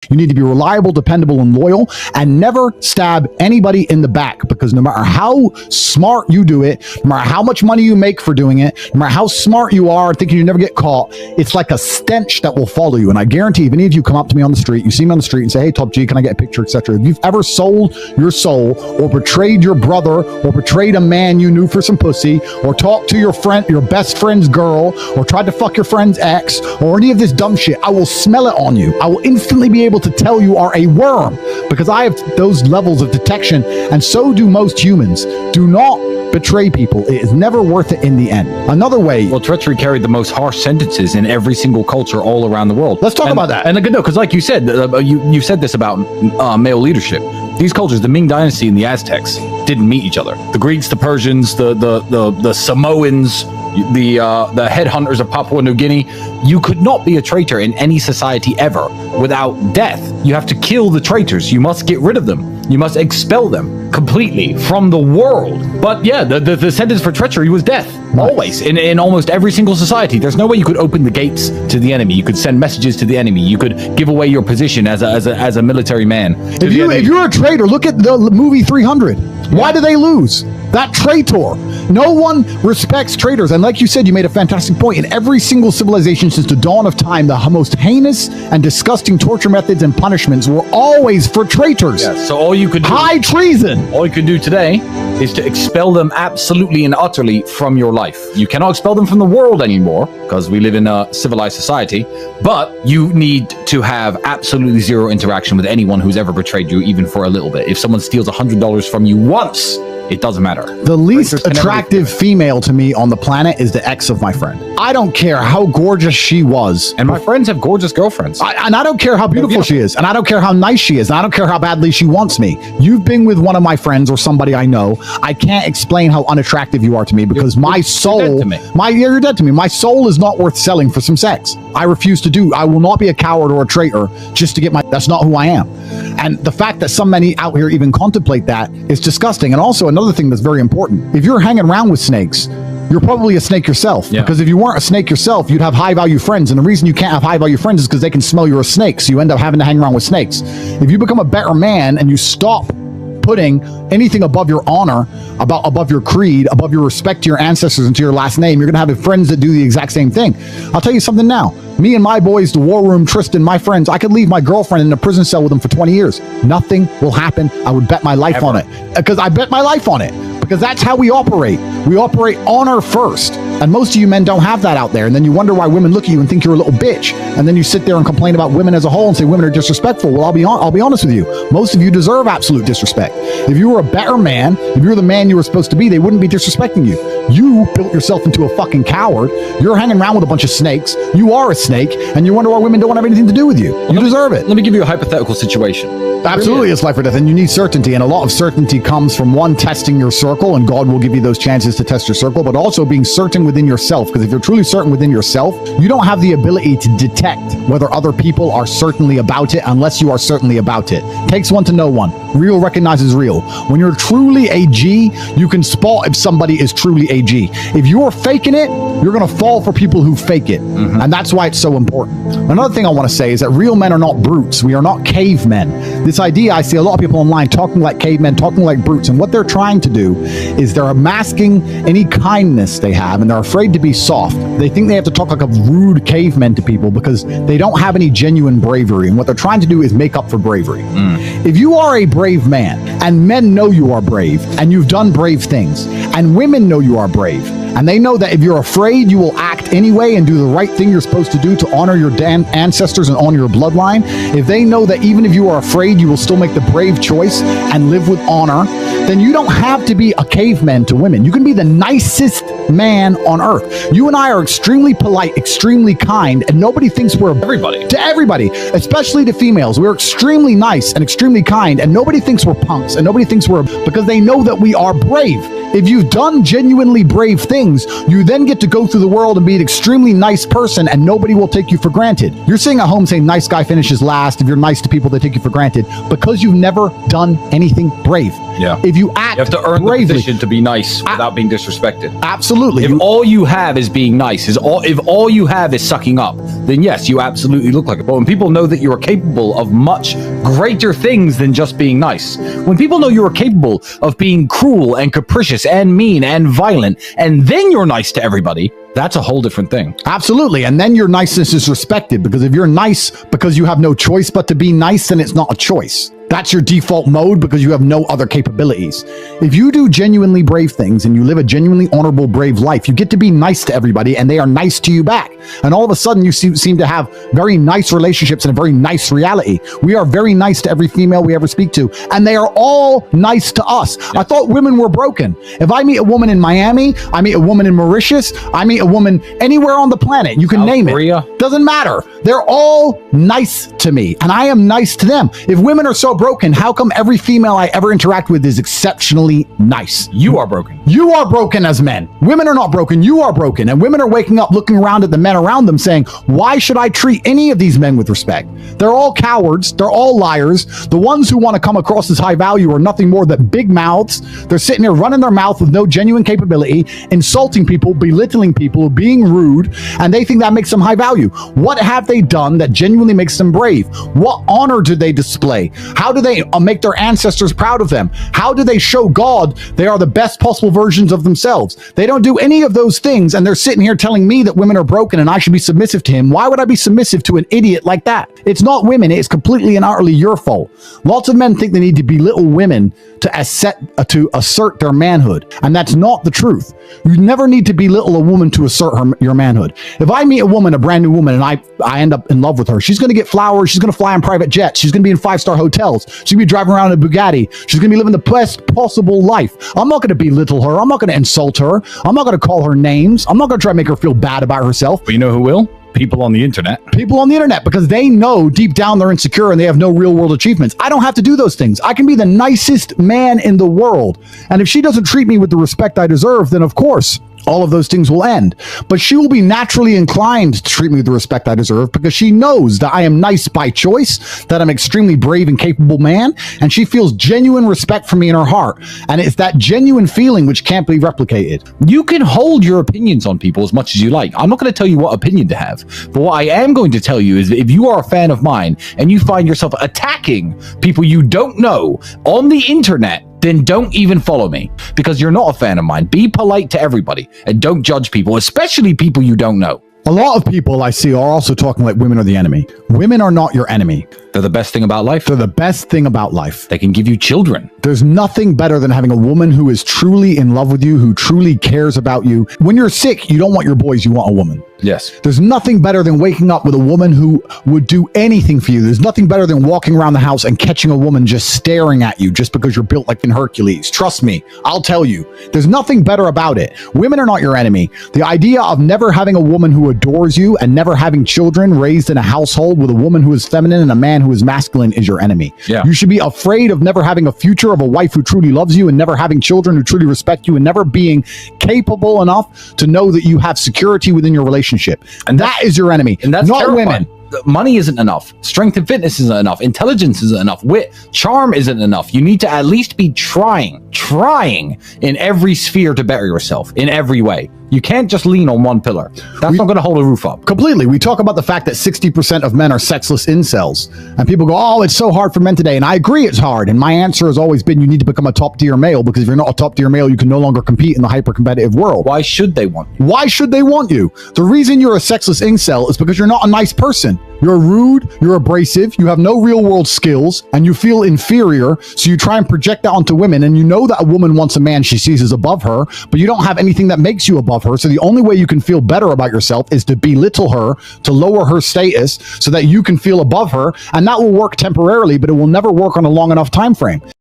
You need to be reliable, dependable, and loyal, and never stab anybody in the back, because no matter how smart you do it, no matter how much money you make for doing it, no matter how smart you are thinking you never get caught, it's like a stench that will follow you. And I guarantee if any of you come up to me on the street, you see me on the street and say, hey, Top G, can I get a picture, etc. If you've ever sold your soul or betrayed your brother or betrayed a man you knew for some pussy or talked to your friend, your best friend's girl, or tried to fuck your friend's ex or any of this dumb shit, I will smell it on you. I will instantly be able to tell you are a worm, because I have those levels of detection, and so do most humans. Do not betray people. It is never worth it in the end. Another way. Well, treachery carried the most harsh sentences in every single culture all around the world. Let's talk about that. And no, because like you said, you said this about male leadership. These cultures, the Ming Dynasty and the Aztecs, didn't meet each other. The Greeks, the Persians, the Samoans, the headhunters of Papua New Guinea. You could not be a traitor in any society ever without death. You have to kill the traitors. You must get rid of them. You must expel them completely from the world. But yeah, the sentence for treachery was death. Always. In almost every single society. There's no way you could open the gates to the enemy. You could send messages to the enemy. You could give away your position as a military man. If you're a traitor, look at the movie 300. Why do they lose? That traitor. No one respects traitors. And like you said, you made a fantastic point. In every single civilization since the dawn of time, the most heinous and disgusting torture methods and punishments were always for traitors. Yeah, so all you could do, high treason. All you can do today is to expel them absolutely and utterly from your life. You cannot expel them from the world anymore because we live in a civilized society, but you need to have absolutely zero interaction with anyone who's ever betrayed you, even for a little bit. If someone steals $100 from you once, it doesn't matter. The least attractive female to me on the planet is the ex of my friend. I don't care how gorgeous she was. And my friends have gorgeous girlfriends. And I don't care how beautiful she is. And I don't care how nice she is. And I don't care how badly she wants me. You've been with one of my friends or somebody I know. I can't explain how unattractive you are to me, because my soul, you're dead to me. You're dead to me. My soul is not worth selling for some sex. I refuse to do. I will not be a coward or a traitor just to get my, that's not who I am. And the fact that so many out here even contemplate that is disgusting. And also another thing that's very important. If you're hanging around with snakes, you're probably a snake yourself. Yeah. Because if you weren't a snake yourself, you'd have high value friends. And the reason you can't have high value friends is because they can smell you're a snake. So you end up having to hang around with snakes. If you become a better man and you stop putting anything above your honor, above your creed, above your respect to your ancestors and to your last name, you're going to have friends that do the exact same thing. I'll tell you something now. Me and my boys, the war room, Tristan, my friends, I could leave my girlfriend in a prison cell with them for 20 years. Nothing will happen. I would bet my life on it. Because I bet my life on it. Because that's how we operate. We operate honor first. And most of you men don't have that out there. And then you wonder why women look at you and think you're a little bitch. And then you sit there and complain about women as a whole and say women are disrespectful. Well, I'll be honest with you. Most of you deserve absolute disrespect. If you were a better man, if you're the man you were supposed to be, they wouldn't be disrespecting you. You built yourself into a fucking coward. You're hanging around with a bunch of snakes. You are a snake. And you wonder why women don't have anything to do with you. You deserve it. Let me give you a hypothetical situation. Absolutely, it's life or death, and you need certainty, and a lot of certainty comes from, one, testing your circle, and God will give you those chances to test your circle, but also being certain within yourself, because if you're truly certain within yourself, you don't have the ability to detect whether other people are certainly about it unless you are certainly about it. Takes one to know one. Real recognizes real. When you're truly a G, you can spot if somebody is truly a G. If you're faking it, you're going to fall for people who fake it, and that's why it's so important. Another thing I want to say is that real men are not brutes. We are not cavemen. This idea, I see a lot of people online talking like cavemen, talking like brutes, and what they're trying to do is they're masking any kindness they have, and they're afraid to be soft. They think they have to talk like a rude caveman to people because they don't have any genuine bravery, and what they're trying to do is make up for bravery. If you are a brave man, and men know you are brave, and you've done brave things, and women know you are brave, and they know that if you're afraid, you will act anyway and do the right thing you're supposed to do to honor your ancestors and honor your bloodline. If they know that even if you are afraid, you will still make the brave choice and live with honor, then you don't have to be a caveman to women. You can be the nicest man on earth. You and I are extremely polite, extremely kind, and nobody thinks we're to everybody, especially to females. We're extremely nice and extremely kind, and nobody thinks we're punks, and nobody thinks we're, because they know that we are brave. If you've done genuinely brave things, you then get to go through the world and be an extremely nice person, and nobody will take you for granted. You're sitting at home saying nice guy finishes last. If you're nice to people, they take you for granted because you've never done anything brave. Yeah. If you act You have to earn bravely, the position to be nice without being disrespected. absolutely. If all you have is being nice, if all you have is sucking up, then yes, you absolutely look like it. But when people know that you are capable of much greater things than just being nice, when people know you are capable of being cruel and capricious and mean and violent, and then you're nice to everybody, that's a whole different thing. Absolutely. And then your niceness is respected, because if you're nice because you have no choice but to be nice, then it's not a choice. That's your default mode because you have no other capabilities. If you do genuinely brave things and you live a genuinely honorable, brave life, you get to be nice to everybody and they are nice to you back. And all of a sudden you seem to have very nice relationships and a very nice reality. We are very nice to every female we ever speak to, and they are all nice to us. I thought women were broken. If I meet a woman in Miami, I meet a woman in Mauritius, I meet a woman anywhere on the planet, you can South name Korea. it. Doesn't matter. They're all nice to me, and I am nice to them. If women are so broken, how come every female I ever interact with is exceptionally nice? You are broken. You are broken as men. Women are not broken. You are broken. And women are waking up, looking around at the men around them saying, why should I treat any of these men with respect? They're all cowards. They're all liars. The ones who want to come across as high value are nothing more than big mouths. They're sitting there running their mouth with no genuine capability, insulting people, belittling people, being rude, and they think that makes them high value. What have they done that genuinely makes them brave? What honor do they display? How do they make their ancestors proud of them? How do they show God they are the best possible versions of themselves? They don't do any of those things, and they're sitting here telling me that women are broken and I should be submissive to him. Why would I be submissive to an idiot like that? It's not women. It's completely and utterly your fault. Lots of men think they need to belittle women to assert their manhood, and that's not the truth. You never need to belittle a woman to assert your manhood. If I meet a woman, a brand new woman, and I end up in love with her, she's going to get flowers. She's going to fly on private jets. She's going to be in 5-star hotels. She's going to be driving around in a Bugatti. She's going to be living the best possible life. I'm not going to belittle her. I'm not going to insult her. I'm not going to call her names. I'm not going to try to make her feel bad about herself. But you know who will? People on the internet. People on the internet, because they know deep down they're insecure and they have no real world achievements. I don't have to do those things. I can be the nicest man in the world. And if she doesn't treat me with the respect I deserve, then of course, all of those things will end. But she will be naturally inclined to treat me with the respect I deserve because she knows that I am nice by choice, that I'm an extremely brave and capable man, and she feels genuine respect for me in her heart. And it's that genuine feeling which can't be replicated. You can hold your opinions on people as much as you like. I'm not going to tell you what opinion to have. But what I am going to tell you is that if you are a fan of mine and you find yourself attacking people you don't know on the internet, then don't even follow me, because you're not a fan of mine. Be polite to everybody and don't judge people, especially people you don't know. A lot of people I see are also talking like women are the enemy. Women are not your enemy. They're the best thing about life. They're the best thing about life. They can give you children. There's nothing better than having a woman who is truly in love with you, who truly cares about you. When you're sick, you don't want your boys, you want a woman. Yes. There's nothing better than waking up with a woman who would do anything for you. There's nothing better than walking around the house and catching a woman just staring at you just because you're built like in Hercules. Trust me, I'll tell you. There's nothing better about it. Women are not your enemy. The idea of never having a woman who adores you and never having children raised in a household with a woman who is feminine and a man who is masculine is your enemy. Yeah. You should be afraid of never having a future, of a wife who truly loves you, and never having children who truly respect you, and never being capable enough to know that you have security within your relationship. And that is your enemy, and that's not terrifying. women. Money isn't enough. Strength and fitness isn't enough. Intelligence isn't enough. Wit, charm isn't enough. You need to at least be trying in every sphere to better yourself in every way. You can't just lean on one pillar. That's not going to hold a roof up. Completely. We talk about the fact that 60% of men are sexless incels. And people go, oh, it's so hard for men today. And I agree it's hard. And my answer has always been, you need to become a top tier male, because if you're not a top tier male, you can no longer compete in the hyper competitive world. Why should they want you? Why should they want you? The reason you're a sexless incel is because you're not a nice person. You're rude, you're abrasive, you have no real world skills, and you feel inferior, so you try and project that onto women, and you know that a woman wants a man she sees as above her, but you don't have anything that makes you above her, so the only way you can feel better about yourself is to belittle her, to lower her status, so that you can feel above her, and that will work temporarily, but it will never work on a long enough time frame.